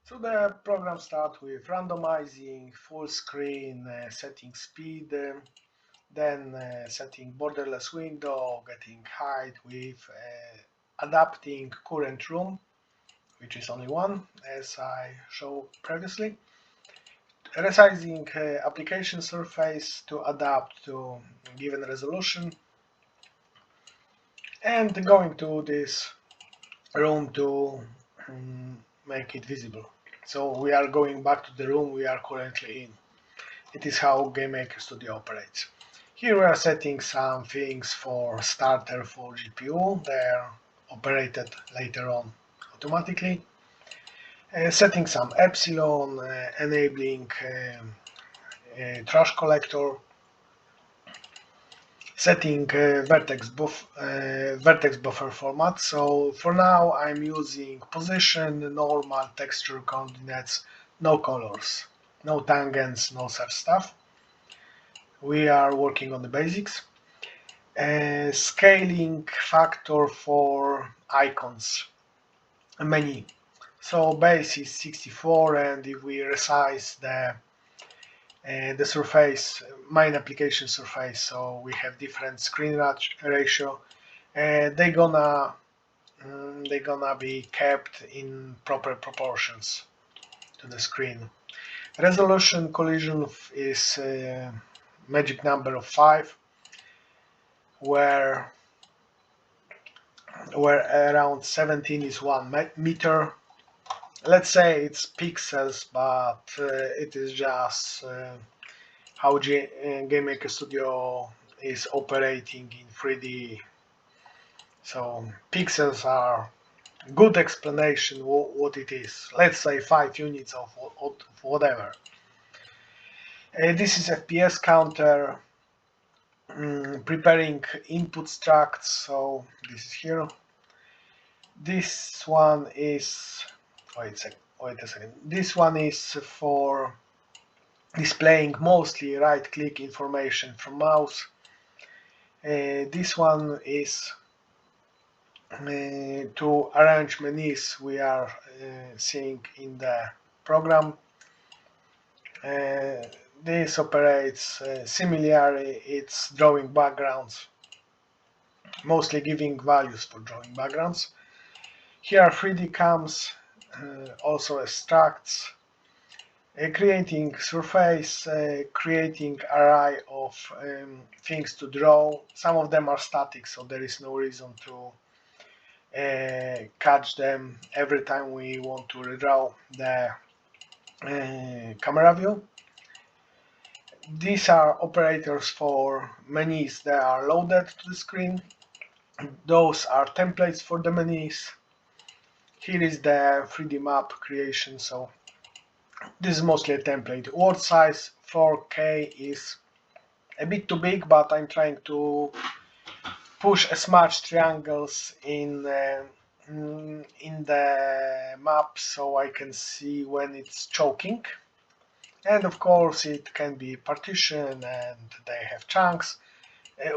So the program starts with randomizing, full screen, setting speed, then setting borderless window, getting height, width, adapting current room, which is only one, as I showed previously, resizing application surface to adapt to given resolution, and going to this room to make it visible. So we are going back to the room we are currently in. It is how GameMaker Studio operates. Here we are setting some things for starter for GPU. They are operated later on automatically. Setting some epsilon, enabling trash collector, setting vertex buffer format. So for now I'm using position, normal, texture coordinates, no colors, no tangents, no such stuff. We are working on the basics. Scaling factor for icons, many. So base is 64, and if we resize the surface, main application surface, so we have different screen ratio, they gonna be kept in proper proportions to the screen. Resolution collision is magic number of 5, where around 17 is 1 meter. Let's say it's pixels, but it is just how GameMaker Studio is operating in 3D. So pixels are good explanation what it is. Let's say 5 units of whatever. This is FPS counter, preparing input structs. So this is here. This one is wait a second. This one is for displaying mostly right-click information from mouse. This one is to arrange menus we are seeing in the program. This operates similarly. It's drawing backgrounds, mostly giving values for drawing backgrounds. Here 3D cams, also extracts, creating surface, creating array of things to draw. Some of them are static, so there is no reason to catch them every time we want to redraw the camera view. These are operators for menus that are loaded to the screen. Those are templates for the menus. Here is the 3D map creation, so this is mostly a template. Word size 4K is a bit too big, but I'm trying to push as much triangles in the map so I can see when it's choking. And of course it can be partition and they have chunks.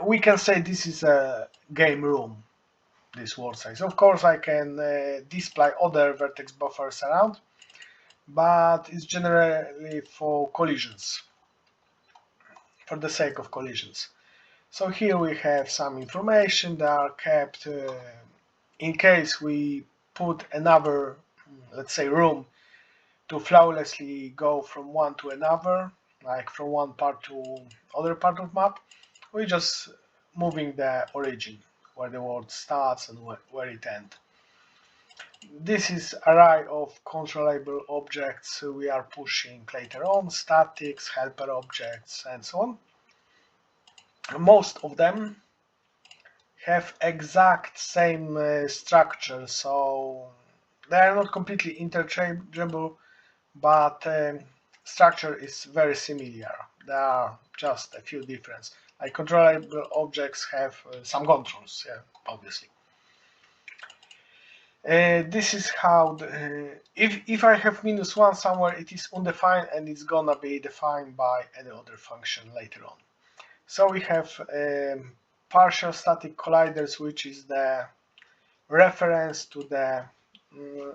We can say this is a game room, this word size. Of course I can display other vertex buffers around, but it's generally for collisions, for the sake of collisions. So here we have some information that are kept in case we put another, let's say, room to flawlessly go from one to another, like from one part to other part of map. We just moving the origin, where the world starts and where it ends. This is array of controllable objects we are pushing later on, statics, helper objects, and so on. Most of them have exact same structure, so they are not completely interchangeable, but structure is very similar. There are just a few differences. Like controllable objects have some controls, yeah, obviously. This is how if I have -1 somewhere, it is undefined and it's gonna be defined by any other function later on. So we have partial static colliders, which is the reference to the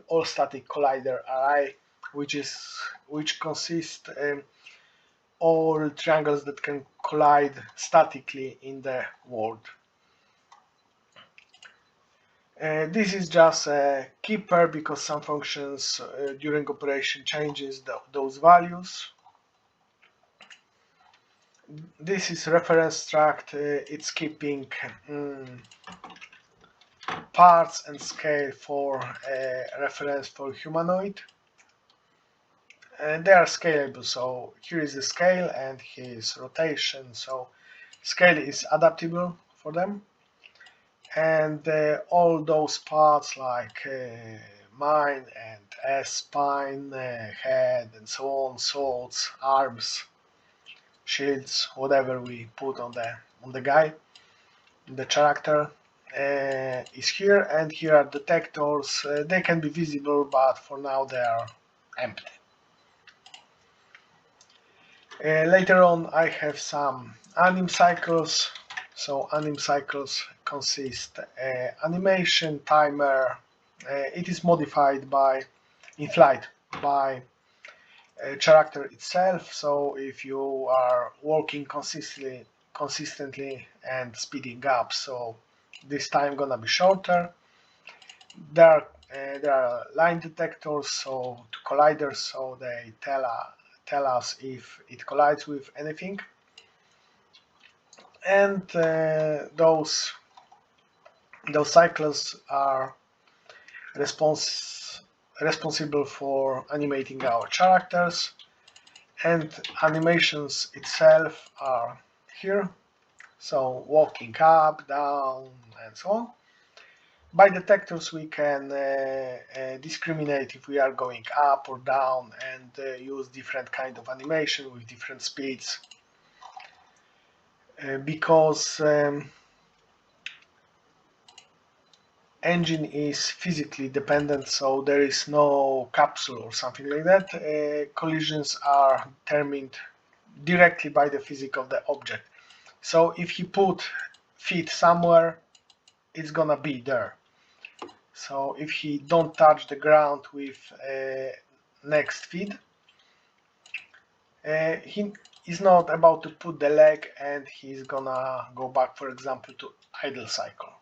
all static collider array. which consists all triangles that can collide statically in the world. This is just a keeper because some functions during operation changes those values. This is reference struct. It's keeping parts and scale for reference for humanoid. And they are scalable, so here is the scale and here is rotation, so scale is adaptable for them. And all those parts like mine and spine, head, and so on, swords, arms, shields, whatever we put on the guy, the character, is here. And here are detectors. They can be visible, but for now they are empty. Later on I have some anim cycles. So anim cycles consist animation, timer. It is modified by in flight by character itself. So if you are working consistently and speeding up, so this time gonna be shorter. There are line detectors, so to colliders, so they tell us if it collides with anything. And those cycles are responsible for animating our characters, and animations itself are here, so walking up, down, and so on. By detectors we can discriminate if we are going up or down, and use different kind of animation with different speeds, because engine is physically dependent, so there is no capsule or something like that. Collisions are determined directly by the physics of the object. So if you put feet somewhere, it's gonna be there. So if he don't touch the ground with next feet, he is not about to put the leg, and he's gonna go back, for example, to idle cycle.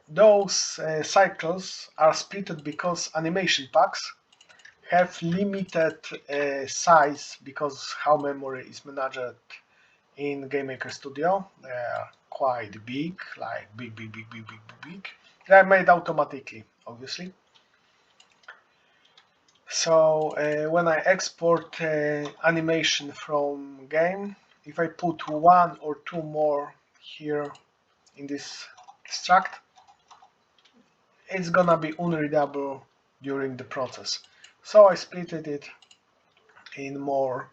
Those cycles are split because animation packs have limited size because how memory is managed in GameMaker Studio. They are quite big, like big. They are made automatically, obviously. So when I export animation from game, if I put one or two more here in this struct, it's gonna be unreadable during the process. So I split it in more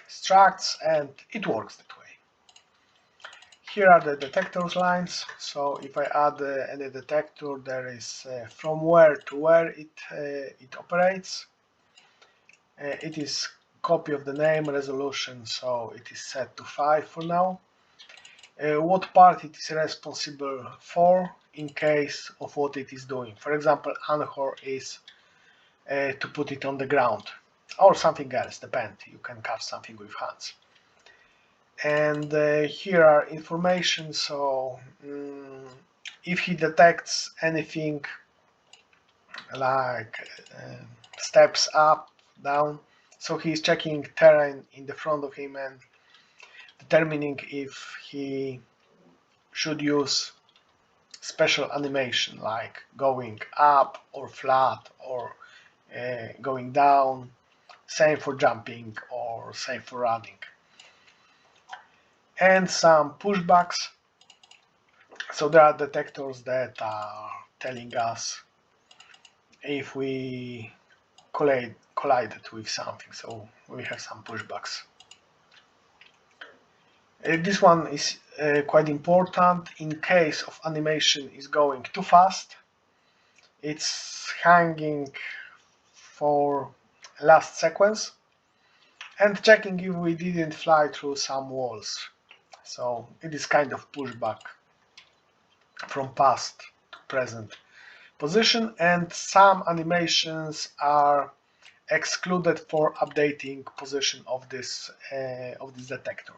structs, and it works that way. Here are the detectors lines. So if I add any detector, there is from where to where it operates. It is copy of the name, resolution, so it is set to 5 for now. What part it is responsible for in case of what it is doing. For example, anchor is to put it on the ground, or something else, depend. You can catch something with hands. And here are information, so if he detects anything like steps up, down, so he's checking terrain in the front of him and determining if he should use special animation like going up or flat or going down, same for jumping or same for running. And some pushbacks. So there are detectors that are telling us if we collided with something, so we have some pushbacks. This one is quite important in case of animation is going too fast. It's hanging for last sequence and checking if we didn't fly through some walls. So it is kind of pushback from past to present position, and some animations are excluded for updating position of this detector.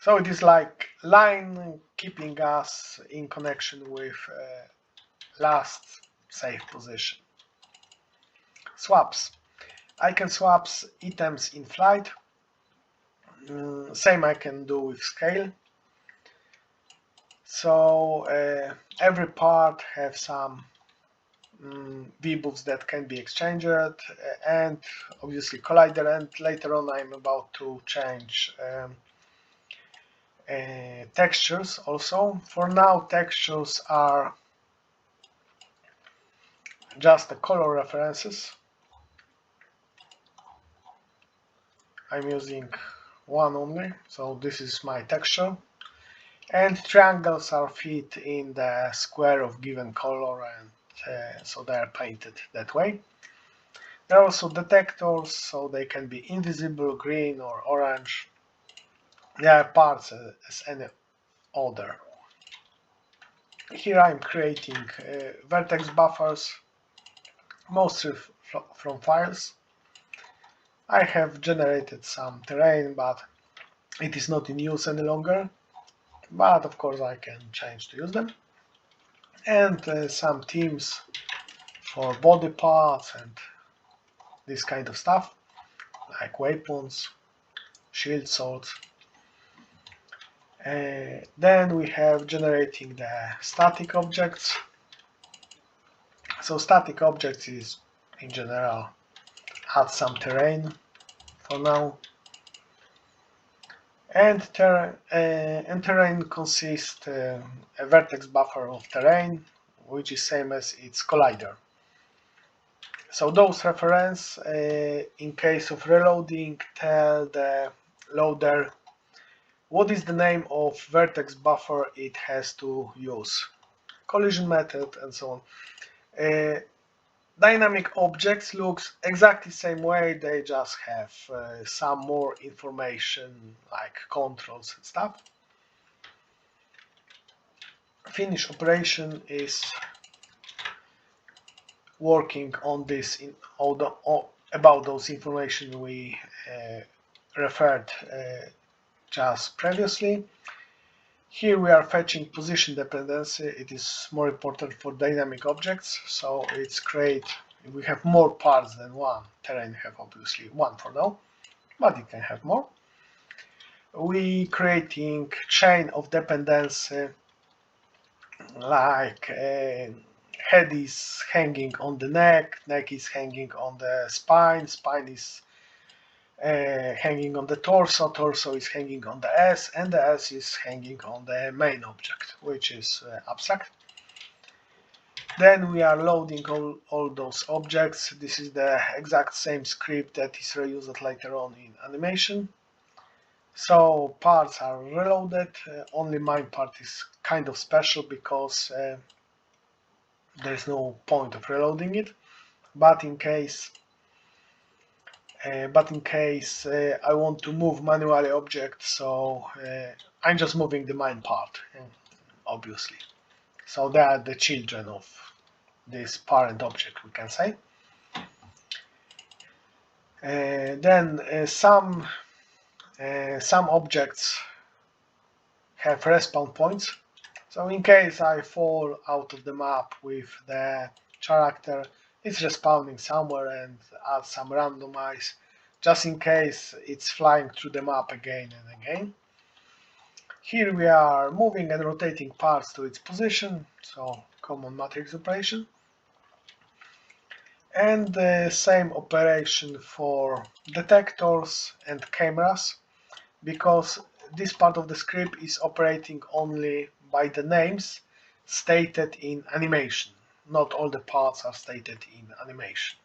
So it is like line keeping us in connection with last safe position. Swaps. I can swap items in flight. Same I can do with scale. So every part have some VBOOs that can be exchanged, and obviously collider, and later on I'm about to change textures also. For now, textures are just the color references. I'm using one only, so this is my texture. And triangles are fit in the square of given color, and so they are painted that way. There are also detectors, so they can be invisible, green or orange. They are parts as any other. Here I'm creating vertex buffers, mostly from files. I have generated some terrain, but it is not in use any longer. But of course I can change to use them. And some themes for body parts and this kind of stuff, like weapons, shield, swords. Then we have generating the static objects. So static objects is in general add some terrain for now. And terrain consists a vertex buffer of terrain, which is same as its collider. So those reference, in case of reloading, tell the loader what is the name of vertex buffer it has to use, collision method, and so on. Dynamic objects looks exactly the same way, they just have some more information like controls and stuff. Finish operation is working on this in about those information we referred just previously. Here we are fetching position dependency. It is more important for dynamic objects, so it's create. We have more parts than one. Terrain have obviously one for now, but it can have more. We creating chain of dependency, like head is hanging on the neck is hanging on the spine is hanging on the torso is hanging on the S, and the S is hanging on the main object, which is abstract. Then we are loading all those objects. This is the exact same script that is reused later on in animation. So parts are reloaded. Only main part is kind of special because there's no point of reloading it. But in case I want to move manually object, so I'm just moving the main part, obviously. So they are the children of this parent object, we can say. Then some objects have respawn points. So in case I fall out of the map with the character, it's respawning somewhere and add some randomize, just in case it's flying through the map again and again. Here we are moving and rotating parts to its position, so common matrix operation. And the same operation for detectors and cameras, because this part of the script is operating only by the names stated in animation. Not all the parts are stated in animation.